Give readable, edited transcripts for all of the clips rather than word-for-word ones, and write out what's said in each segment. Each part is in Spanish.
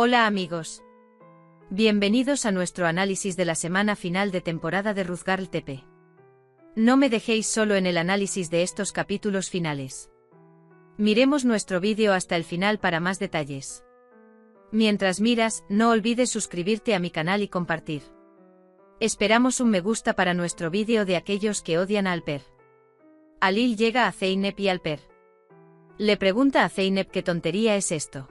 Hola amigos. Bienvenidos a nuestro análisis de la semana final de temporada de Ruzgarl TP. No me dejéis solo en el análisis de estos capítulos finales. Miremos nuestro vídeo hasta el final para más detalles. Mientras miras, no olvides suscribirte a mi canal y compartir. Esperamos un me gusta para nuestro vídeo de aquellos que odian a Alper. Alil llega a Zeynep y Alper. Le pregunta a Zeynep qué tontería es esto.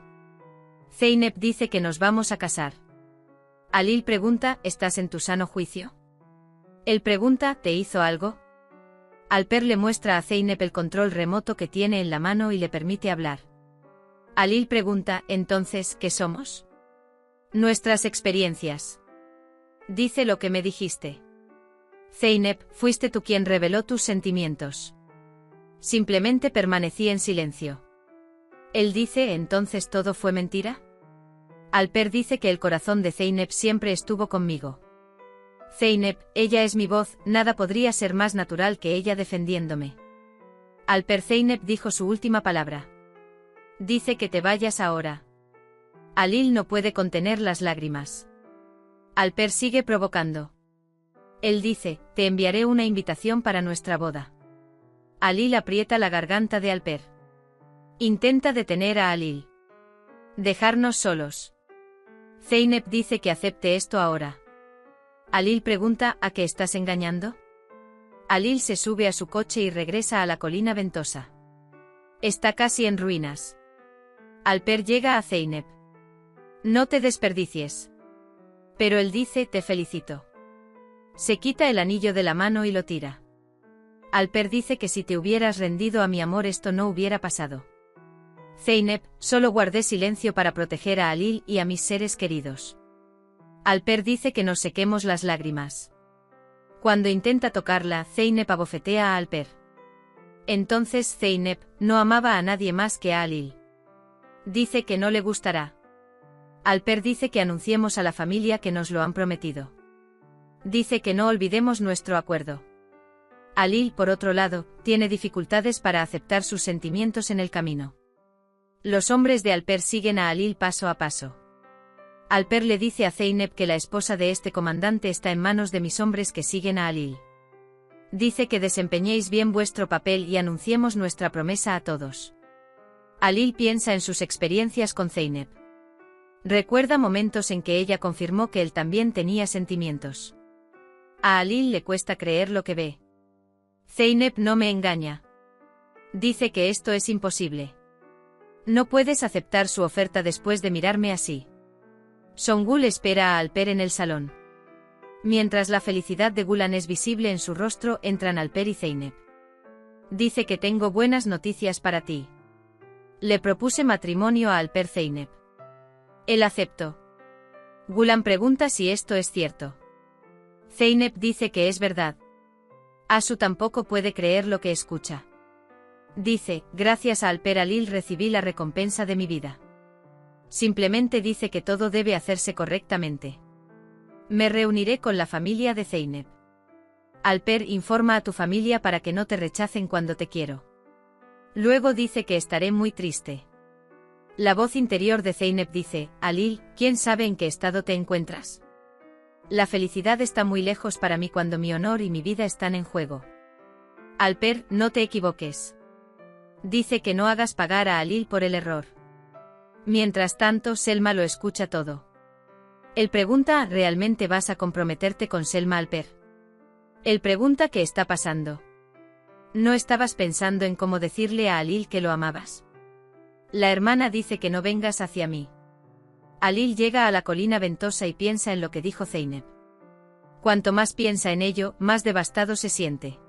Zeynep dice que nos vamos a casar. Alil pregunta, ¿estás en tu sano juicio? Él pregunta, ¿te hizo algo? Alper le muestra a Zeynep el control remoto que tiene en la mano y le permite hablar. Alil pregunta, ¿entonces qué somos? Nuestras experiencias. Dice lo que me dijiste. Zeynep, fuiste tú quien reveló tus sentimientos. Simplemente permanecí en silencio. Él dice, ¿entonces todo fue mentira? Alper dice que el corazón de Zeynep siempre estuvo conmigo. Zeynep, ella es mi voz, nada podría ser más natural que ella defendiéndome. Alper Zeynep dijo su última palabra. Dice que te vayas ahora. Alil no puede contener las lágrimas. Alper sigue provocando. Él dice, te enviaré una invitación para nuestra boda. Alil aprieta la garganta de Alper. Intenta detener a Alil. Dejarnos solos. Zeynep dice que acepte esto ahora. Alil pregunta, ¿a qué estás engañando? Alil se sube a su coche y regresa a la colina ventosa. Está casi en ruinas. Alper llega a Zeynep. No te desperdicies. Pero él dice, te felicito. Se quita el anillo de la mano y lo tira. Alper dice que si te hubieras rendido a mi amor esto no hubiera pasado. Zeynep, solo guardé silencio para proteger a Alil y a mis seres queridos. Alper dice que nos sequemos las lágrimas. Cuando intenta tocarla, Zeynep abofetea a Alper. Entonces Zeynep no amaba a nadie más que a Alil. Dice que no le gustará. Alper dice que anunciemos a la familia que nos lo han prometido. Dice que no olvidemos nuestro acuerdo. Alil, por otro lado, tiene dificultades para aceptar sus sentimientos en el camino. Los hombres de Alper siguen a Alil paso a paso. Alper le dice a Zeynep que la esposa de este comandante está en manos de mis hombres que siguen a Alil. Dice que desempeñéis bien vuestro papel y anunciemos nuestra promesa a todos. Alil piensa en sus experiencias con Zeynep. Recuerda momentos en que ella confirmó que él también tenía sentimientos. A Alil le cuesta creer lo que ve. Zeynep no me engaña. Dice que esto es imposible. No puedes aceptar su oferta después de mirarme así. Songul espera a Alper en el salón. Mientras la felicidad de Gulan es visible en su rostro, entran Alper y Zeynep. Dice que tengo buenas noticias para ti. Le propuse matrimonio a Alper Zeynep. Él aceptó. Gulan pregunta si esto es cierto. Zeynep dice que es verdad. Asu tampoco puede creer lo que escucha. Dice, gracias a Alper Alil recibí la recompensa de mi vida. Simplemente dice que todo debe hacerse correctamente. Me reuniré con la familia de Zeynep. Alper informa a tu familia para que no te rechacen cuando te quiero. Luego dice que estaré muy triste. La voz interior de Zeynep dice, Alil, ¿quién sabe en qué estado te encuentras? La felicidad está muy lejos para mí cuando mi honor y mi vida están en juego. Alper, no te equivoques. Dice que no hagas pagar a Alil por el error. Mientras tanto, Selma lo escucha todo. Él pregunta, ¿realmente vas a comprometerte con Selma Alper? Él pregunta qué está pasando. ¿No estabas pensando en cómo decirle a Alil que lo amabas? La hermana dice que no vengas hacia mí. Alil llega a la colina ventosa y piensa en lo que dijo Zeynep. Cuanto más piensa en ello, más devastado se siente.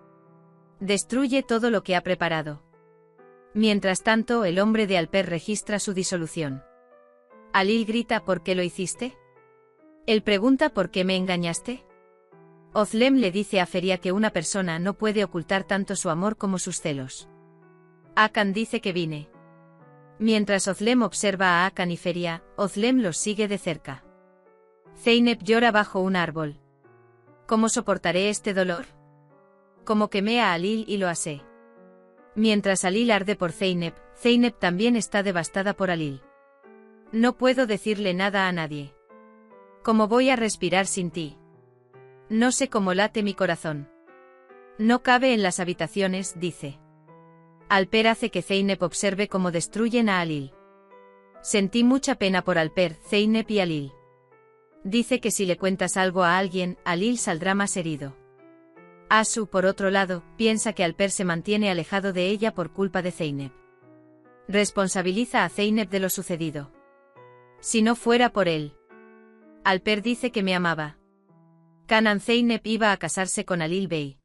Destruye todo lo que ha preparado. Mientras tanto, el hombre de Alper registra su disolución. Alil grita, ¿por qué lo hiciste? Él pregunta, ¿por qué me engañaste? Ozlem le dice a Feria que una persona no puede ocultar tanto su amor como sus celos. Akan dice que vine. Mientras Ozlem observa a Akan y Feria, Ozlem los sigue de cerca. Zeynep llora bajo un árbol. ¿Cómo soportaré este dolor? Como quemé a Alil y lo asé. Mientras Alil arde por Zeynep, Zeynep también está devastada por Alil. No puedo decirle nada a nadie. ¿Cómo voy a respirar sin ti? No sé cómo late mi corazón. No cabe en las habitaciones, dice. Alper hace que Zeynep observe cómo destruyen a Halil. Sentí mucha pena por Alper, Zeynep y Halil. Dice que si le cuentas algo a alguien, Halil saldrá más herido. Asu, por otro lado, piensa que Alper se mantiene alejado de ella por culpa de Zeynep. Responsabiliza a Zeynep de lo sucedido. Si no fuera por él. Alper dice que me amaba. Kanan Zeynep iba a casarse con Halil Bey.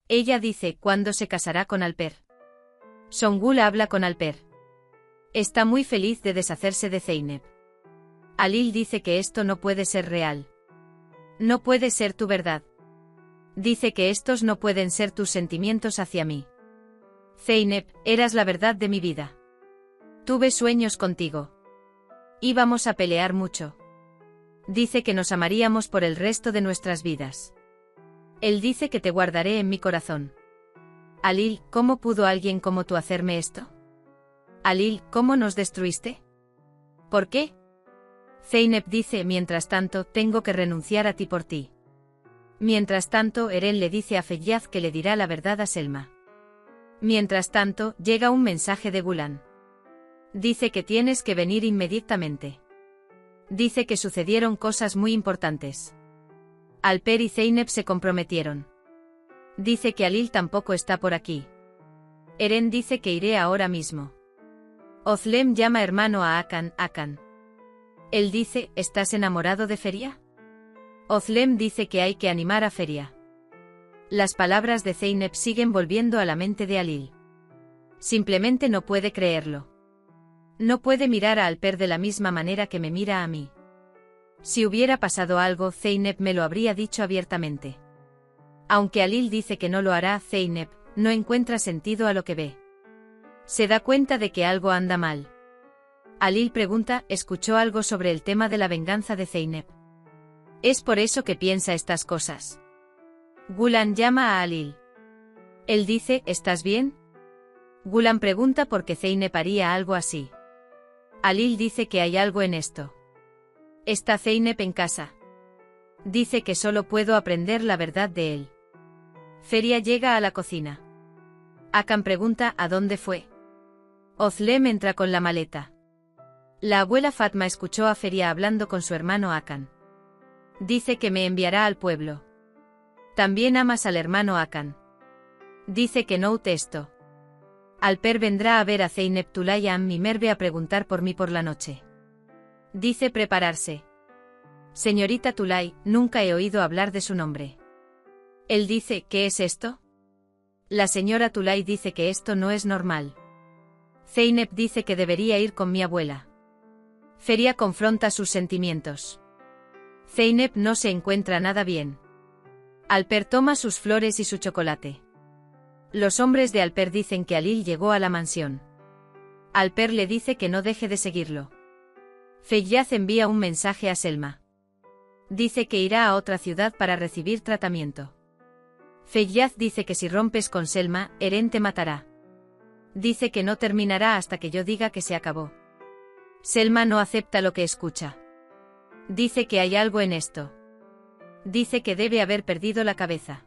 Ella dice, ¿cuándo se casará con Alper? Songul habla con Alper. Está muy feliz de deshacerse de Zeynep. Halil dice que esto no puede ser real. No puede ser tu verdad. Dice que estos no pueden ser tus sentimientos hacia mí. Zeynep, eras la verdad de mi vida. Tuve sueños contigo. Íbamos a pelear mucho. Dice que nos amaríamos por el resto de nuestras vidas. Él dice que te guardaré en mi corazón. Halil, ¿cómo pudo alguien como tú hacerme esto? Halil, ¿cómo nos destruiste? ¿Por qué? Zeynep dice, mientras tanto, tengo que renunciar a ti por ti. Mientras tanto, Eren le dice a Feyyaz que le dirá la verdad a Selma. Mientras tanto, llega un mensaje de Gulan. Dice que tienes que venir inmediatamente. Dice que sucedieron cosas muy importantes. Alper y Zeynep se comprometieron. Dice que Halil tampoco está por aquí. Eren dice que iré ahora mismo. Ozlem llama hermano a Hakan. Él dice, ¿estás enamorado de Feria? Ozlem dice que hay que animar a Feria. Las palabras de Zeynep siguen volviendo a la mente de Halil. Simplemente no puede creerlo. No puede mirar a Alper de la misma manera que me mira a mí. Si hubiera pasado algo, Zeynep me lo habría dicho abiertamente. Aunque Halil dice que no lo hará, Zeynep no encuentra sentido a lo que ve. Se da cuenta de que algo anda mal. Halil pregunta, ¿escuchó algo sobre el tema de la venganza de Zeynep? Es por eso que piensa estas cosas. Gulan llama a Halil. Él dice, ¿estás bien? Gulan pregunta por qué Zeynep haría algo así. Halil dice que hay algo en esto. ¿Está Zeynep en casa? Dice que solo puedo aprender la verdad de él. Feria llega a la cocina. Hakan pregunta, ¿a dónde fue? Ozlem entra con la maleta. La abuela Fatma escuchó a Feria hablando con su hermano Hakan. Dice que me enviará al pueblo. También amas al hermano Hakan. Dice que no esto. Alper vendrá a ver a Zeynep Tulay a Ammi Merve a preguntar por mí por la noche. Dice prepararse. Señorita Tulay, nunca he oído hablar de su nombre. Él dice, ¿qué es esto? La señora Tulay dice que esto no es normal. Zeynep dice que debería ir con mi abuela. Feria confronta sus sentimientos. Zeynep no se encuentra nada bien. Alper toma sus flores y su chocolate. Los hombres de Alper dicen que Halil llegó a la mansión. Alper le dice que no deje de seguirlo. Feyyaz envía un mensaje a Selma. Dice que irá a otra ciudad para recibir tratamiento. Feyyaz dice que si rompes con Selma, Eren te matará. Dice que no terminará hasta que yo diga que se acabó. Selma no acepta lo que escucha. Dice que hay algo en esto. Dice que debe haber perdido la cabeza.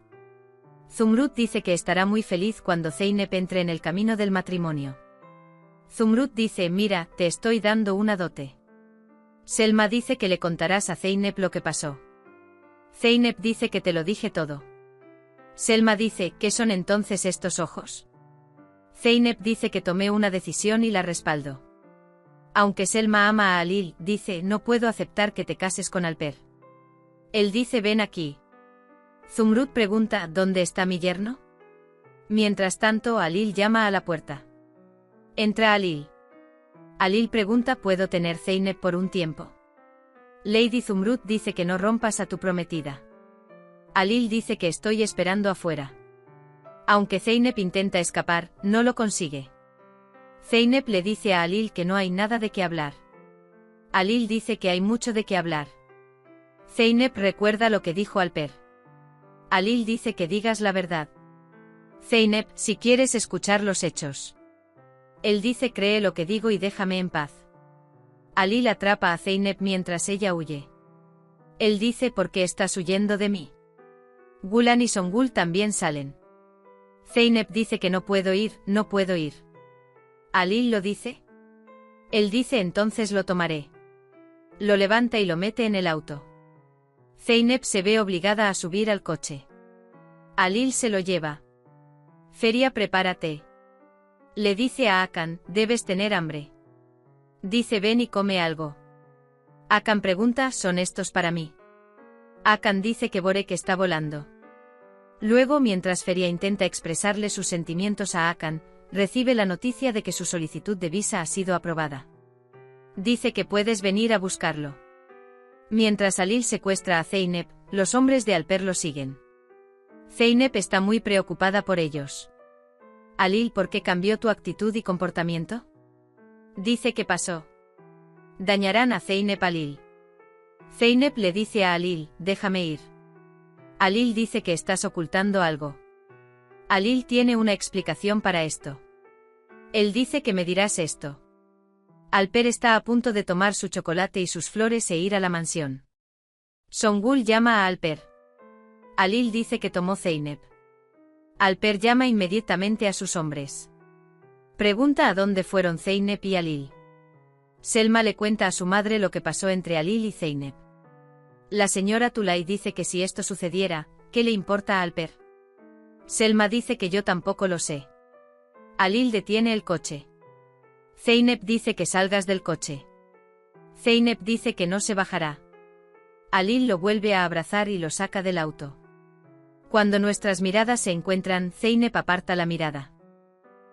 Zumrud dice que estará muy feliz cuando Zeynep entre en el camino del matrimonio. Zumrud dice, mira, te estoy dando una dote. Selma dice que le contarás a Zeynep lo que pasó. Zeynep dice que te lo dije todo. Selma dice, ¿qué son entonces estos ojos? Zeynep dice que tomé una decisión y la respaldo. Aunque Selma ama a Halil, dice, no puedo aceptar que te cases con Alper. Él dice, ven aquí. Zumrud pregunta, ¿dónde está mi yerno? Mientras tanto, Halil llama a la puerta. Entra Halil. Halil pregunta, ¿puedo tener Zeynep por un tiempo? Lady Zumrud dice que no rompas a tu prometida. Halil dice que estoy esperando afuera. Aunque Zeynep intenta escapar, no lo consigue. Zeynep le dice a Halil que no hay nada de qué hablar. Halil dice que hay mucho de qué hablar. Zeynep recuerda lo que dijo Alper. Halil dice que digas la verdad. Zeynep, si quieres escuchar los hechos. Él dice, cree lo que digo y déjame en paz. Alil atrapa a Zeynep mientras ella huye. Él dice: ¿por qué estás huyendo de mí? Gulan y Songul también salen. Zeynep dice que no puedo ir, no puedo ir. ¿Alil lo dice? Él dice: entonces lo tomaré. Lo levanta y lo mete en el auto. Zeynep se ve obligada a subir al coche. Alil se lo lleva. Feria, prepárate. Le dice a Hakan: debes tener hambre. Dice: ven y come algo. Hakan pregunta: ¿son estos para mí? Hakan dice que Borek está volando. Luego, mientras Feria intenta expresarle sus sentimientos a Hakan, recibe la noticia de que su solicitud de visa ha sido aprobada. Dice que puedes venir a buscarlo. Mientras Alil secuestra a Zeynep, los hombres de Alper lo siguen. Zeynep está muy preocupada por ellos. Alil, ¿por qué cambió tu actitud y comportamiento? Dice: ¿qué pasó? Dañarán a Zeynep. Alil. Zeynep le dice a Alil: déjame ir. Alil dice que estás ocultando algo. Alil tiene una explicación para esto. Él dice que me dirás esto. Alper está a punto de tomar su chocolate y sus flores e ir a la mansión. Songul llama a Alper. Alil dice que tomó Zeynep. Alper llama inmediatamente a sus hombres. Pregunta a dónde fueron Zeynep y Alil. Selma le cuenta a su madre lo que pasó entre Alil y Zeynep. La señora Tulay dice que si esto sucediera, ¿qué le importa a Alper? Selma dice que yo tampoco lo sé. Alil detiene el coche. Zeynep dice que salgas del coche. Zeynep dice que no se bajará. Alil lo vuelve a abrazar y lo saca del auto. Cuando nuestras miradas se encuentran, Zeynep aparta la mirada.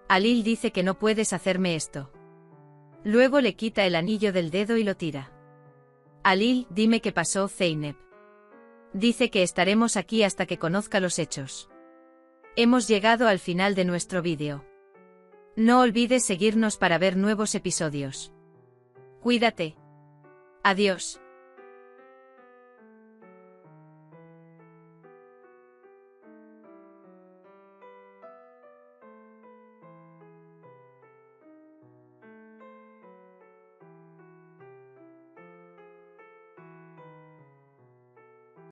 Alil dice que no puedes hacerme esto. Luego le quita el anillo del dedo y lo tira. Alil, dime qué pasó. Zeynep dice que estaremos aquí hasta que conozca los hechos. Hemos llegado al final de nuestro vídeo. No olvides seguirnos para ver nuevos episodios. Cuídate. Adiós.